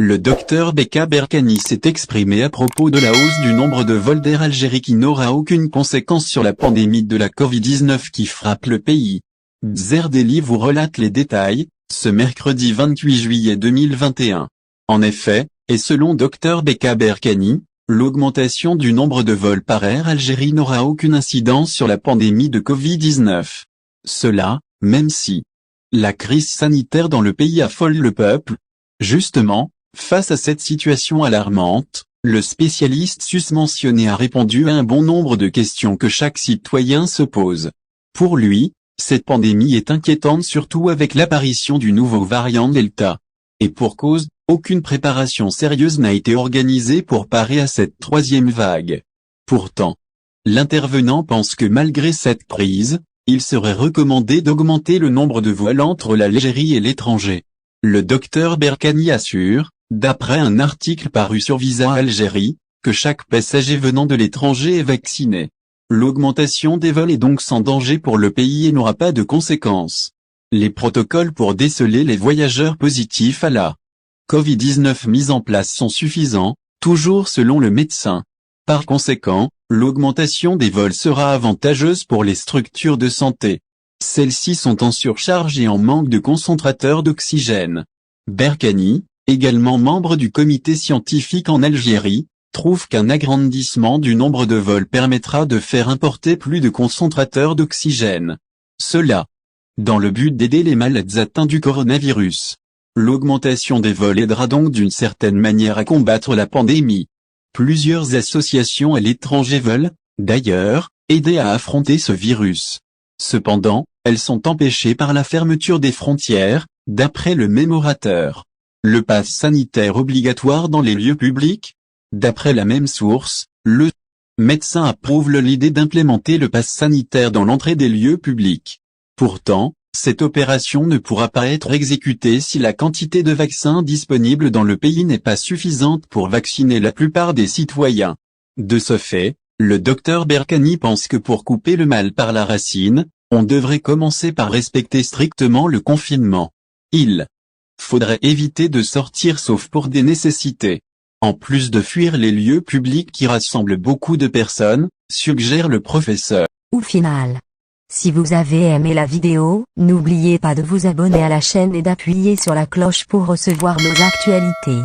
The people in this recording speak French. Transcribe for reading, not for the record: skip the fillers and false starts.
Le docteur Beka Berkani s'est exprimé à propos de la hausse du nombre de vols d'Air Algérie qui n'aura aucune conséquence sur la pandémie de la Covid-19 qui frappe le pays. Zer Daily vous relate les détails, ce mercredi 28 juillet 2021. En effet, et selon Dr Beka Berkani, l'augmentation du nombre de vols par Air Algérie n'aura aucune incidence sur la pandémie de Covid-19. Cela, même si la crise sanitaire dans le pays affole le peuple. Justement, face à cette situation alarmante, le spécialiste susmentionné a répondu à un bon nombre de questions que chaque citoyen se pose. Pour lui, cette pandémie est inquiétante surtout avec l'apparition du nouveau variant Delta. Et pour cause, aucune préparation sérieuse n'a été organisée pour parer à cette troisième vague. Pourtant, l'intervenant pense que malgré cette prise, il serait recommandé d'augmenter le nombre de vols entre l'Algérie et l'étranger. Le docteur Berkani assure, d'après un article paru sur Visa Algérie, que chaque passager venant de l'étranger est vacciné. L'augmentation des vols est donc sans danger pour le pays et n'aura pas de conséquences. Les protocoles pour déceler les voyageurs positifs à la Covid-19 mis en place sont suffisants, toujours selon le médecin. Par conséquent, l'augmentation des vols sera avantageuse pour les structures de santé. Celles-ci sont en surcharge et en manque de concentrateurs d'oxygène. Berkani, également membre du comité scientifique en Algérie, trouve qu'un agrandissement du nombre de vols permettra de faire importer plus de concentrateurs d'oxygène. Cela, dans le but d'aider les malades atteints du coronavirus. L'augmentation des vols aidera donc d'une certaine manière à combattre la pandémie. Plusieurs associations à l'étranger veulent, d'ailleurs, aider à affronter ce virus. Cependant, elles sont empêchées par la fermeture des frontières, d'après le même orateur. Le pass sanitaire obligatoire dans les lieux publics? D'après la même source, le médecin approuve l'idée d'implémenter le pass sanitaire dans l'entrée des lieux publics. Pourtant, cette opération ne pourra pas être exécutée si la quantité de vaccins disponibles dans le pays n'est pas suffisante pour vacciner la plupart des citoyens. De ce fait, le docteur Berkani pense que pour couper le mal par la racine, on devrait commencer par respecter strictement le confinement. Il faudrait éviter de sortir sauf pour des nécessités. En plus de fuir les lieux publics qui rassemblent beaucoup de personnes, suggère le professeur. Au final, si vous avez aimé la vidéo, n'oubliez pas de vous abonner à la chaîne et d'appuyer sur la cloche pour recevoir nos actualités.